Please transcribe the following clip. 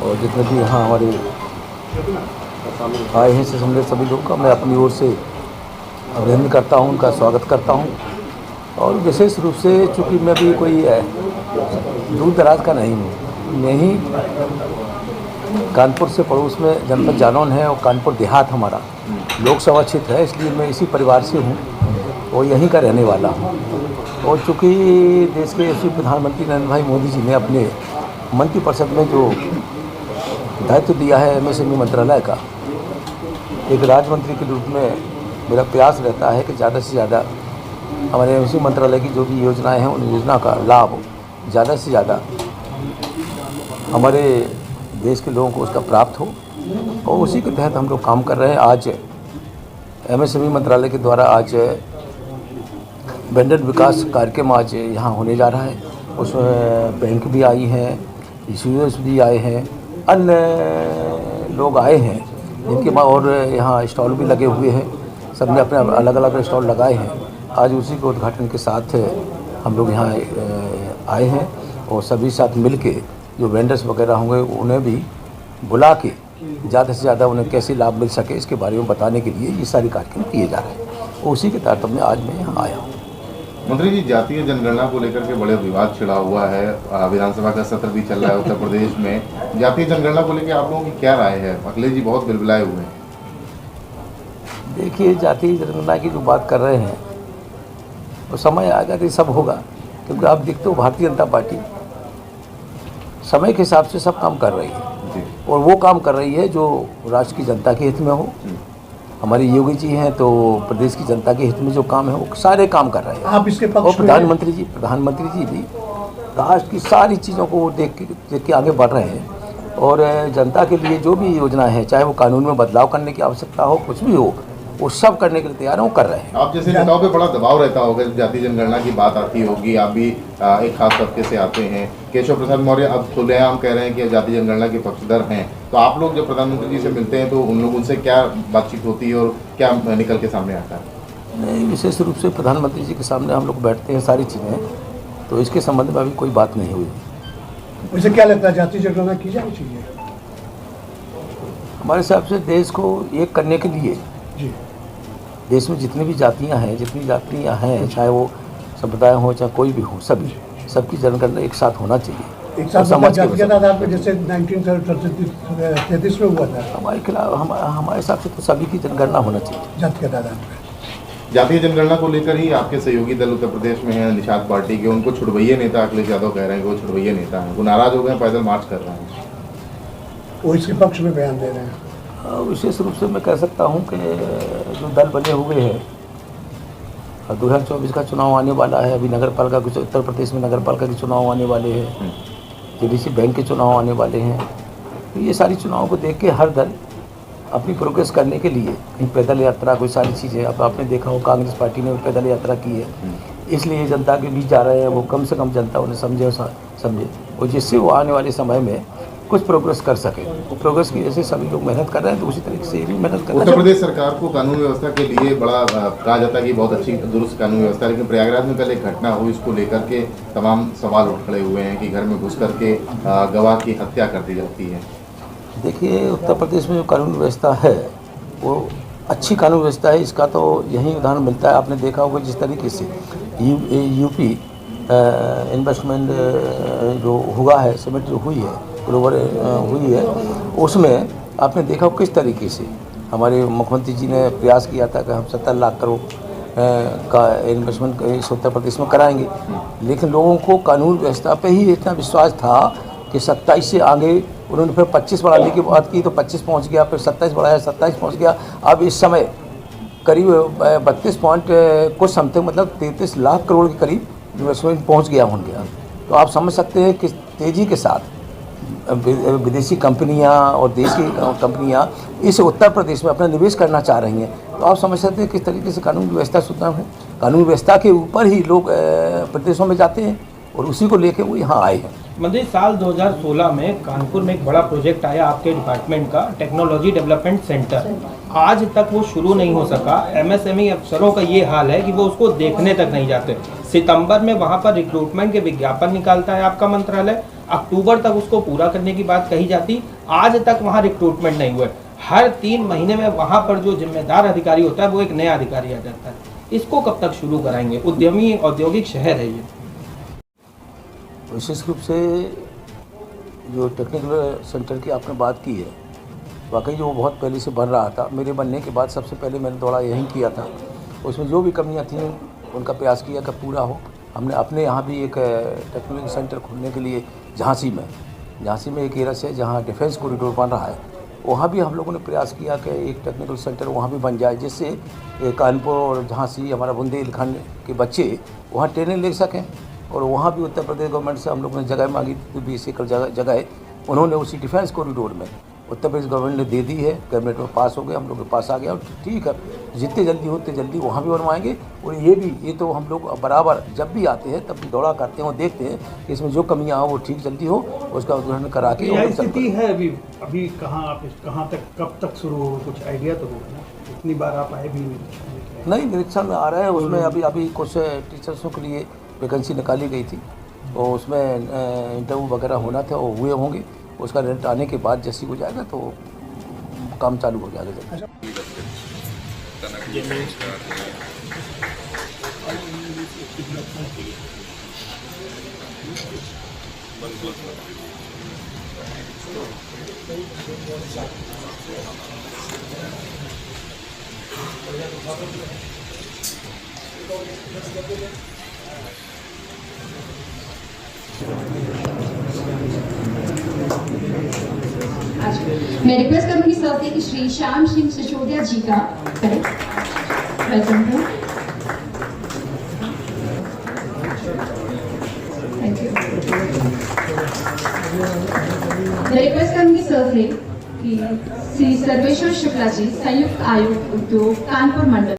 और जितने भी यहाँ हमारे आए हैं से सम्मिलित सभी लोगों का मैं अपनी ओर से अभिनंदन करता हूँ, उनका स्वागत करता हूँ। और विशेष रूप से चूँकि मैं भी कोई दूर दराज का नहीं हूँ, मैं ही कानपुर से पड़ोस में जनपद जालौन है और कानपुर देहात हमारा लोकसभा क्षेत्र है, इसलिए मैं इसी परिवार से हूँ और यहीं का रहने वाला हूँ। और चूँकि देश के यशस्वी प्रधानमंत्री नरेंद्र भाई मोदी जी ने अपने मंत्रिपरिषद में जो दायित्व दिया है एमएसएमई मंत्रालय का, एक राज्य मंत्री के रूप में मेरा प्रयास रहता है कि ज़्यादा से ज़्यादा हमारे एमएसएमई मंत्रालय की जो भी योजनाएं हैं उन योजना का लाभ ज़्यादा से ज़्यादा हमारे देश के लोगों को उसका प्राप्त हो, और उसी के तहत हम लोग काम कर रहे हैं। आज एमएसएमई मंत्रालय के द्वारा आज वेंडर विकास कार्यक्रम आज यहाँ होने जा रहा है। उसमें बैंक भी आई हैं, इंश्योरेंस भी आए हैं, अन्य लोग आए हैं जिनके और यहाँ स्टॉल भी लगे हुए हैं। सबने अपने अलग अलग स्टॉल लगाए हैं। आज उसी के उद्घाटन के साथ हम लोग यहाँ आए हैं और सभी साथ मिल के जो वेंडर्स वगैरह होंगे उन्हें भी बुला के ज़्यादा से ज़्यादा उन्हें कैसे लाभ मिल सके इसके बारे में बताने के लिए ये सारे कार्यक्रम किए जा रहे हैं। उसी के तारतम्य आज मैं यहाँ आया हूँ। मंत्री जी, जातीय जनगणना को लेकर के बड़े विवाद छिड़ा हुआ है। विधानसभा का सत्र भी चल रहा है उत्तर प्रदेश में। जातीय जनगणना को लेकर आप लोगों की क्या राय है? अखिलेश जी बहुत बिलबिलाए हुए हैं। देखिए, जातीय जनगणना की जो बात कर रहे हैं वो समय आएगा तो सब होगा, क्योंकि आप देखते हो भारतीय जनता पार्टी समय के हिसाब से सब काम कर रही है और वो काम कर रही है जो राष्ट्र की जनता के हित में हो। हमारे योगी जी हैं तो प्रदेश की जनता के हित में जो काम है वो सारे काम कर रहे हैं। आप इसके पक्ष और प्रधानमंत्री जी भी राष्ट्र की सारी चीज़ों को देख के आगे बढ़ रहे हैं और जनता के लिए जो भी योजना है, चाहे वो कानून में बदलाव करने की आवश्यकता हो, कुछ भी हो, वो सब करने के लिए तैयार हैं, वो कर रहे हैं। आप जैसे नेताओं पे बड़ा दबाव रहता होगा जब जातीय जनगणना की बात आती होगी। आप भी एक खास तबके से आते हैं। केशव प्रसाद मौर्य अब खुलेआम कह रहे हैं कि जातीय जनगणना के पक्षधर हैं। तो आप लोग जब प्रधानमंत्री जी से मिलते हैं तो उन लोगों से क्या बातचीत होती है और क्या निकल के सामने आता है? नहीं, विशेष रूप से प्रधानमंत्री जी के सामने हम लोग बैठते हैं सारी चीज़ें, तो इसके संबंध में अभी कोई बात नहीं हुई। मुझे क्या लगता है जातीय जनगणना की जानी चाहिए? हमारे हिसाब से देश को एक करने के लिए जी, देश में जितनी भी जातियां हैं, चाहे वो संप्रदाय हो चाहे कोई भी हो, सबकी जनगणना एक साथ होना चाहिए। एक साथ जातिगत आधार पर जैसे 1933 में हुआ था। हमारे हिसाब से तो सभी की जनगणना होना चाहिए जातिगत आधार पर। जातीय जनगणना को लेकर ही आपके सहयोगी दल उत्तर प्रदेश में हैं, निषाद पार्टी के, उनको छुड़वैये नेता अखिलेश यादव कह रहे हैं कि वो छुड़वैये नेता हैं, वो नाराज हो गए, पैदल मार्च कर रहे हैं, वो इसके पक्ष में बयान दे रहे हैं। विशेष रूप से मैं कह सकता हूं कि जो दल बने हुए हैं, 2024 का चुनाव आने वाला है, अभी नगर पालिका उत्तर प्रदेश में नगर पालिका के चुनाव आने वाले हैं, जेडीसी बैंक के चुनाव आने वाले हैं। तो ये सारी चुनावों को देख के हर दल अपनी प्रोग्रेस करने के लिए कहीं पैदल यात्रा, कोई सारी चीज़ें, अब आपने देखा हो कांग्रेस पार्टी ने पैदल यात्रा की है, इसलिए जनता के बीच जा रहे हैं। वो कम से कम जनता उन्हें समझे और जिससे वो आने वाले समय में कुछ प्रोग्रेस कर सके। प्रोग्रेस की जैसे सभी लोग मेहनत कर रहे हैं तो उसी तरीके से ये भी मेहनत कर रहे हैं। उत्तर प्रदेश सरकार को कानून व्यवस्था के लिए बड़ा कहा जाता है कि बहुत अच्छी दुरुस्त कानून व्यवस्था, लेकिन प्रयागराज में कल एक घटना हुई, इसको लेकर के तमाम सवाल उठ खड़े हुए हैं कि घर में घुस करके गवाह की हत्या कर दी जाती है। देखिए, उत्तर प्रदेश में जो कानून व्यवस्था है वो अच्छी कानून व्यवस्था है। इसका तो यही उदाहरण मिलता है। आपने देखा होगा जिस तरीके से यूपी इन्वेस्टमेंट जो हुआ है, समिट जो हुई है, ग्लोबल हुई है, उसमें आपने देखा हो किस तरीके से हमारे मुख्यमंत्री जी ने प्रयास किया था कि हम 70 लाख करोड़ का इन्वेस्टमेंट इस उत्तर प्रदेश में कराएंगे। लेकिन लोगों को कानून व्यवस्था पे ही इतना विश्वास था कि 27 से आगे उन्होंने फिर 25 बढ़ाने की बात की तो 25 पहुंच गया, फिर 27 बढ़ाया, 27 पहुंच गया। अब इस समय करीब 32 पॉइंट कुछ समथिंग, मतलब 33 लाख करोड़ के करीब इन्वेस्टमेंट पहुंच गया होंगे। तो आप समझ सकते हैं कि तेज़ी के साथ विदेशी कंपनियां और देश की कंपनियां इस उत्तर प्रदेश में अपना निवेश करना चाह रही हैं। तो आप समझ सकते हैं किस तरीके से कानून व्यवस्था सुधार है। कानून व्यवस्था के ऊपर ही लोग प्रदेशों में जाते हैं और उसी को लेकर वो यहाँ आए हैं। मंत्री, साल 2016 में कानपुर में एक बड़ा प्रोजेक्ट आया आपके डिपार्टमेंट का, टेक्नोलॉजी डेवलपमेंट सेंटर। आज तक वो शुरू नहीं हो सका। एमएसएमई अफसरों का ये हाल है कि वो उसको देखने तक नहीं जाते। सितंबर में वहाँ पर रिक्रूटमेंट के विज्ञापन निकालता है आपका मंत्रालय, अक्टूबर तक उसको पूरा करने की बात कही जाती, आज तक वहाँ रिक्रूटमेंट नहीं हुआ। हर 3 महीने में वहाँ पर जो जिम्मेदार अधिकारी होता है वो एक नया अधिकारी आ जाता है। इसको कब तक शुरू कराएंगे? उद्यमी औद्योगिक शहर है ये। विशेष रूप से जो टेक्निकल सेंटर की आपने बात की है, वाकई जो बहुत पहले से बन रहा था, मेरे बनने के बाद सबसे पहले मैंने दौड़ा यहीं किया था। उसमें जो भी कमियां थीं उनका प्रयास किया कि पूरा हो। हमने अपने यहाँ भी एक टेक्निकल सेंटर खोलने के लिए झांसी में एक एरस है जहाँ डिफेंस कॉरिडोर बन रहा है, वहाँ भी हम लोगों ने प्रयास किया कि एक टेक्निकल सेंटर वहाँ भी बन जाए, जिससे कानपुर और झांसी हमारा बुंदेलखंड के बच्चे वहाँ ट्रेनिंग ले सकें। और वहाँ भी उत्तर प्रदेश गवर्नमेंट से हम लोगों ने जगह मांगी थी, 20 एकड़ जगह उन्होंने उसी डिफेंस कॉरिडोर में उत्तर प्रदेश गवर्नमेंट ने दे दी है, कैबिनेट में पास हो गया, हम लोग के पास आ गया। और ठीक है, जितने जल्दी हो उतने जल्दी वहाँ भी बनवाएंगे। और ये तो हम लोग बराबर जब भी आते हैं तब भी दौड़ा करते हैं और देखते हैं कि इसमें जो कमियाँ हो वो ठीक जल्दी हो, उसका उद्घाटन करा के। यही स्थिति है अभी कहाँ तक कब तक शुरू हो, कुछ आइडिया तो होगा ना? इतनी बार आप आए भी नहीं, निरीक्षण में आ रहा है। उसमें अभी कुछ टीचर्सों के लिए वैकेंसी निकाली गई थी और उसमें इंटरव्यू वगैरह होना था और हुए होंगे। उसका रिजल्ट आने के बाद जैसे हो जाएगा तो काम चालू हो जाएगा। मैं रिक्वेस्ट करूंगी सर से कि श्री श्याम सिंह सिसोदिया जी का करें। Welcome to. Thank you. मैं रिक्वेस्ट करूंगी सर से कि श्री सर्वेश्वर शुक्ला जी, संयुक्त आयुक्त उद्योग कानपुर मंडल।